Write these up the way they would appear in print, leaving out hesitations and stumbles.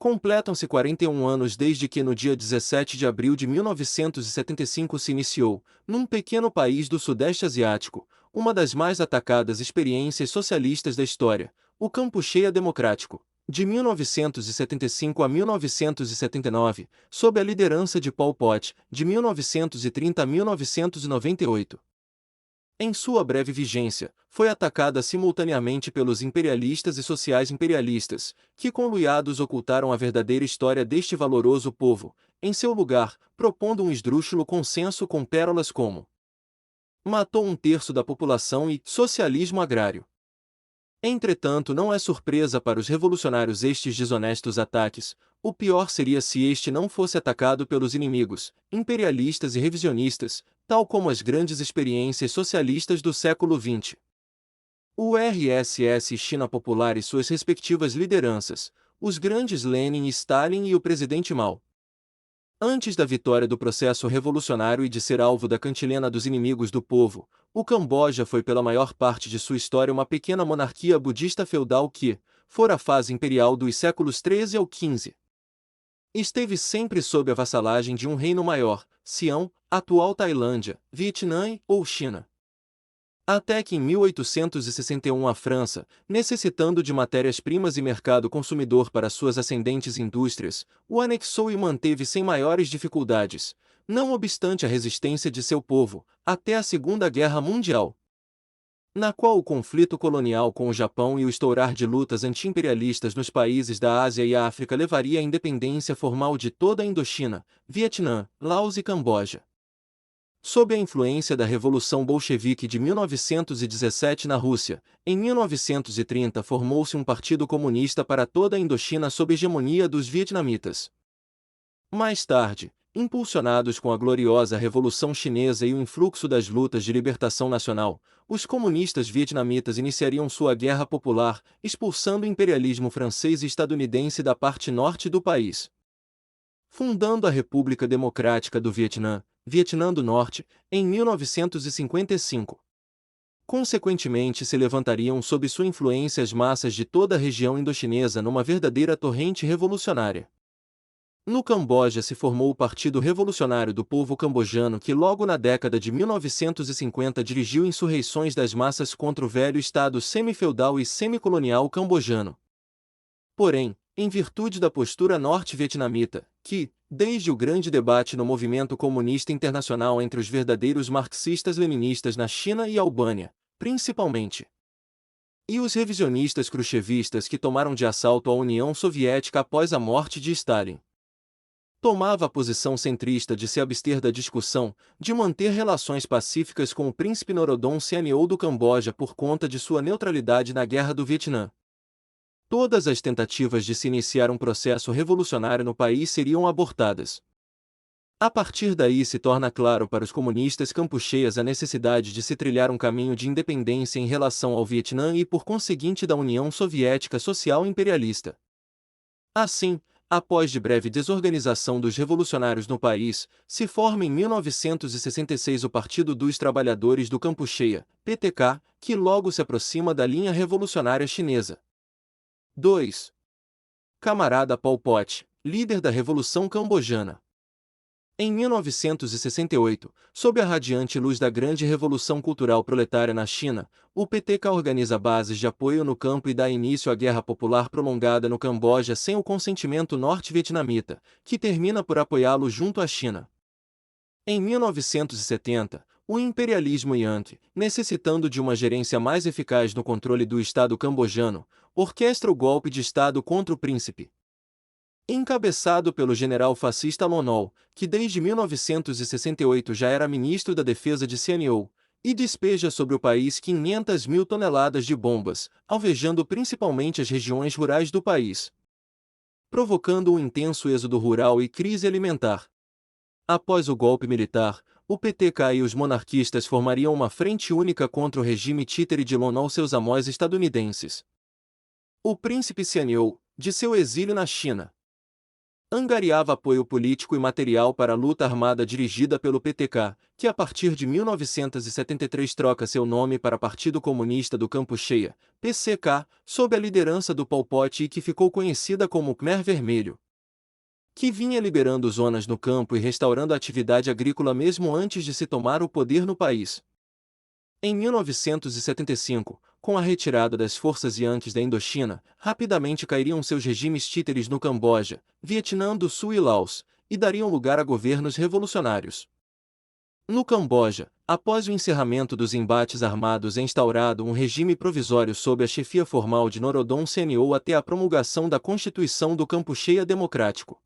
Completam-se 41 anos desde que no dia 17 de abril de 1975 se iniciou, num pequeno país do Sudeste Asiático, uma das mais atacadas experiências socialistas da história, o Kampucheia Democrático. De 1975 a 1979, sob a liderança de Pol Pot, de 1930 a 1998. Em sua breve vigência, foi atacada simultaneamente pelos imperialistas e sociais-imperialistas, que conluiados ocultaram a verdadeira história deste valoroso povo, em seu lugar, propondo um esdrúxulo consenso com pérolas como matou um terço da população e socialismo agrário. Entretanto, não é surpresa para os revolucionários estes desonestos ataques. O pior seria se este não fosse atacado pelos inimigos, imperialistas e revisionistas, tal como as grandes experiências socialistas do século XX. O RSS China Popular e suas respectivas lideranças, os grandes Lenin e Stalin e o presidente Mao. Antes da vitória do processo revolucionário e de ser alvo da cantilena dos inimigos do povo, o Camboja foi pela maior parte de sua história uma pequena monarquia budista feudal que, fora a fase imperial dos séculos XIII ao XV, esteve sempre sob a vassalagem de um reino maior, Sião, atual Tailândia, Vietnã ou China. Até que em 1861 a França, necessitando de matérias-primas e mercado consumidor para suas ascendentes indústrias, o anexou e manteve sem maiores dificuldades, não obstante a resistência de seu povo, até a Segunda Guerra Mundial, na qual o conflito colonial com o Japão e o estourar de lutas anti-imperialistas nos países da Ásia e África levaria à independência formal de toda a Indochina, Vietnã, Laos e Camboja. Sob a influência da Revolução Bolchevique de 1917 na Rússia, em 1930 formou-se um partido comunista para toda a Indochina sob hegemonia dos vietnamitas. Mais tarde, impulsionados com a gloriosa Revolução Chinesa e o influxo das lutas de libertação nacional, os comunistas vietnamitas iniciariam sua guerra popular, expulsando o imperialismo francês e estadunidense da parte norte do país, fundando a República Democrática do Vietnã, Vietnã do Norte, em 1955. Consequentemente, se levantariam sob sua influência as massas de toda a região indochinesa numa verdadeira torrente revolucionária. No Camboja se formou o Partido Revolucionário do Povo Cambojano que logo na década de 1950 dirigiu insurreições das massas contra o velho Estado semifeudal e semicolonial cambojano. Porém, em virtude da postura norte-vietnamita, que, desde o grande debate no movimento comunista internacional entre os verdadeiros marxistas-leninistas na China e Albânia, principalmente, e os revisionistas khrushchevistas que tomaram de assalto a União Soviética após a morte de Stalin, tomava a posição centrista de se abster da discussão, de manter relações pacíficas com o príncipe Norodom Sihanouk do Camboja por conta de sua neutralidade na Guerra do Vietnã. Todas as tentativas de se iniciar um processo revolucionário no país seriam abortadas. A partir daí se torna claro para os comunistas campucheias a necessidade de se trilhar um caminho de independência em relação ao Vietnã e por conseguinte da União Soviética Social Imperialista. Assim, após de breve desorganização dos revolucionários no país, se forma em 1966 o Partido dos Trabalhadores do Campucheia, PTK, que logo se aproxima da linha revolucionária chinesa. 2. Camarada Pol Pot, líder da Revolução Cambojana. Em 1968, sob a radiante luz da grande revolução cultural proletária na China, o PTK organiza bases de apoio no campo e dá início à guerra popular prolongada no Camboja sem o consentimento norte-vietnamita, que termina por apoiá-lo junto à China. Em 1970, o imperialismo Yankee, necessitando de uma gerência mais eficaz no controle do Estado cambojano, orquestra o golpe de Estado contra o príncipe, encabeçado pelo general fascista Lon Nol, que desde 1968 já era ministro da Defesa de Sihanouk, e despeja sobre o país 500 mil toneladas de bombas, alvejando principalmente as regiões rurais do país, provocando um intenso êxodo rural e crise alimentar. Após o golpe militar, o PTK e os monarquistas formariam uma frente única contra o regime títere de Lon Nol e seus amós estadunidenses. O príncipe Sihanouk, de seu exílio na China, angariava apoio político e material para a luta armada dirigida pelo PTK, que a partir de 1973 troca seu nome para Partido Comunista do Campucheia, PCK, sob a liderança do Pol Pot e que ficou conhecida como Khmer Vermelho, que vinha liberando zonas no campo e restaurando a atividade agrícola mesmo antes de se tomar o poder no país. Em 1975, com a retirada das forças Yankees da Indochina, rapidamente cairiam seus regimes títeres no Camboja, Vietnã do Sul e Laos, e dariam lugar a governos revolucionários. No Camboja, após o encerramento dos embates armados é instaurado um regime provisório sob a chefia formal de Norodom Sihanouk até a promulgação da Constituição do Campucheia Democrático.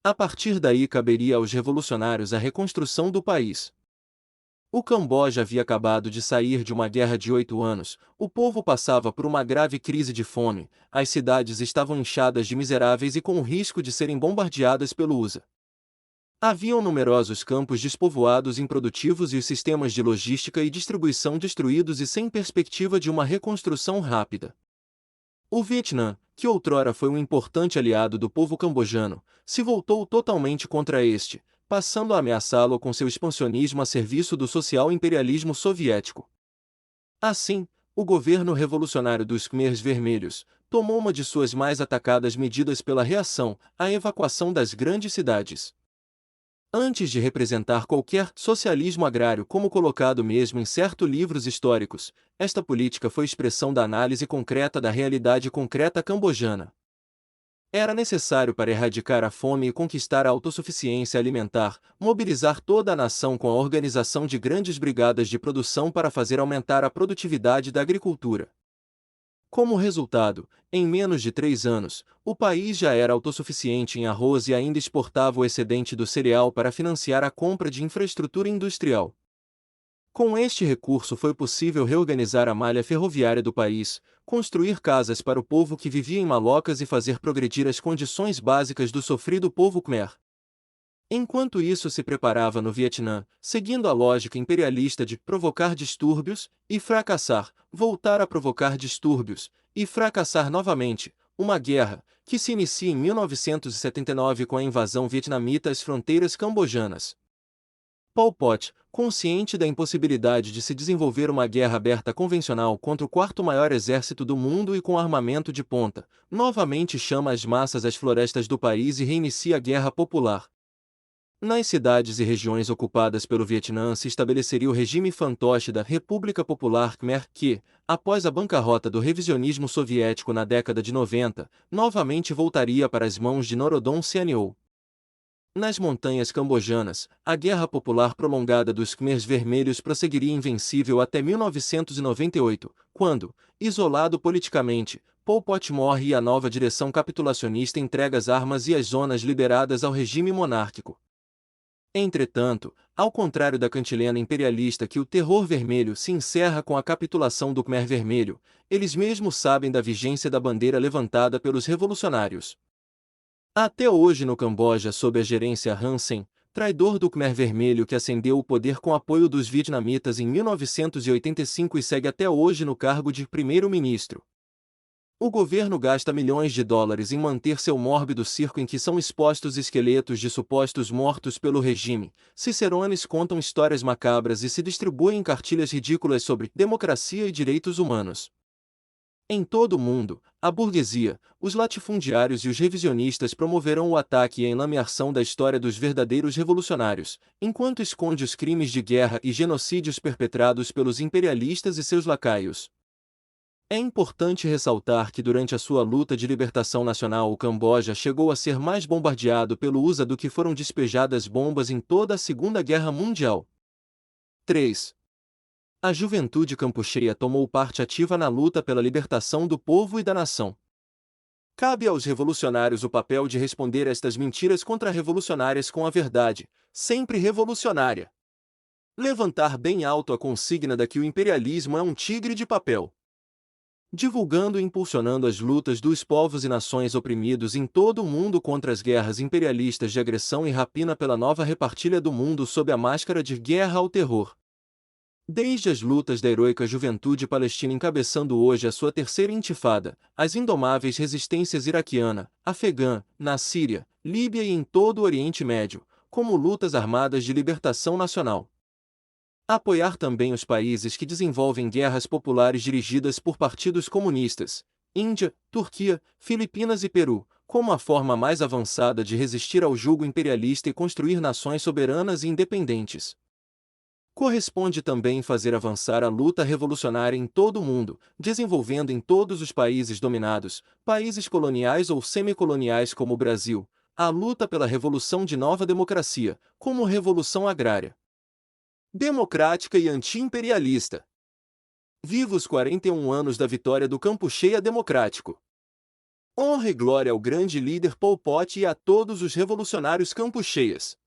A partir daí caberia aos revolucionários a reconstrução do país. O Camboja havia acabado de sair de uma guerra de 8 anos, o povo passava por uma grave crise de fome, as cidades estavam inchadas de miseráveis e com o risco de serem bombardeadas pelo USA. Haviam numerosos campos despovoados improdutivos e os sistemas de logística e distribuição destruídos e sem perspectiva de uma reconstrução rápida. O Vietnã, que outrora foi um importante aliado do povo cambojano, se voltou totalmente contra este, passando a ameaçá-lo com seu expansionismo a serviço do social-imperialismo soviético. Assim, o governo revolucionário dos Khmers Vermelhos tomou uma de suas mais atacadas medidas pela reação, a evacuação das grandes cidades. Antes de representar qualquer socialismo agrário como colocado mesmo em certos livros históricos, esta política foi expressão da análise concreta da realidade concreta cambojana. Era necessário para erradicar a fome e conquistar a autossuficiência alimentar, mobilizar toda a nação com a organização de grandes brigadas de produção para fazer aumentar a produtividade da agricultura. Como resultado, em menos de 3 anos, o país já era autossuficiente em arroz e ainda exportava o excedente do cereal para financiar a compra de infraestrutura industrial. Com este recurso foi possível reorganizar a malha ferroviária do país, construir casas para o povo que vivia em malocas e fazer progredir as condições básicas do sofrido povo Khmer. Enquanto isso se preparava no Vietnã, seguindo a lógica imperialista de provocar distúrbios e fracassar, voltar a provocar distúrbios e fracassar novamente, uma guerra, que se inicia em 1979 com a invasão vietnamita às fronteiras cambojanas. Pol Pot, consciente da impossibilidade de se desenvolver uma guerra aberta convencional contra o quarto maior exército do mundo e com armamento de ponta, novamente chama as massas às florestas do país e reinicia a guerra popular. Nas cidades e regiões ocupadas pelo Vietnã se estabeleceria o regime fantoche da República Popular Khmer que, após a bancarrota do revisionismo soviético na década de 90, novamente voltaria para as mãos de Norodom Sihanouk. Nas montanhas cambojanas, a guerra popular prolongada dos Khmers Vermelhos prosseguiria invencível até 1998, quando, isolado politicamente, Pol Pot morre e a nova direção capitulacionista entrega as armas e as zonas liberadas ao regime monárquico. Entretanto, ao contrário da cantilena imperialista que o terror vermelho se encerra com a capitulação do Khmer Vermelho, eles mesmos sabem da vigência da bandeira levantada pelos revolucionários. Até hoje no Camboja sob a gerência Han Sen, traidor do Khmer Vermelho que ascendeu o poder com apoio dos vietnamitas em 1985 e segue até hoje no cargo de primeiro-ministro. O governo gasta milhões de dólares em manter seu mórbido circo em que são expostos esqueletos de supostos mortos pelo regime, cicerones contam histórias macabras e se distribuem cartilhas ridículas sobre democracia e direitos humanos. Em todo o mundo, a burguesia, os latifundiários e os revisionistas promoverão o ataque e a enlameação da história dos verdadeiros revolucionários, enquanto esconde os crimes de guerra e genocídios perpetrados pelos imperialistas e seus lacaios. É importante ressaltar que durante a sua luta de libertação nacional o Camboja chegou a ser mais bombardeado pelo USA do que foram despejadas bombas em toda a Segunda Guerra Mundial. 3. A juventude campucheia tomou parte ativa na luta pela libertação do povo e da nação. Cabe aos revolucionários o papel de responder a estas mentiras contra-revolucionárias com a verdade, sempre revolucionária. Levantar bem alto a consigna de que o imperialismo é um tigre de papel. Divulgando e impulsionando as lutas dos povos e nações oprimidos em todo o mundo contra as guerras imperialistas de agressão e rapina pela nova repartilha do mundo sob a máscara de guerra ao terror. Desde as lutas da heroica juventude palestina encabeçando hoje a sua terceira intifada, as indomáveis resistências iraquiana, afegã, na Síria, Líbia e em todo o Oriente Médio, como lutas armadas de libertação nacional. Apoiar também os países que desenvolvem guerras populares dirigidas por partidos comunistas, Índia, Turquia, Filipinas e Peru, como a forma mais avançada de resistir ao jugo imperialista e construir nações soberanas e independentes. Corresponde também fazer avançar a luta revolucionária em todo o mundo, desenvolvendo em todos os países dominados, países coloniais ou semicoloniais como o Brasil, a luta pela revolução de nova democracia, como revolução agrária, democrática e anti-imperialista. Viva os 41 anos da vitória do Campucheia Democrático! Honra e glória ao grande líder Pol Pot e a todos os revolucionários campucheias!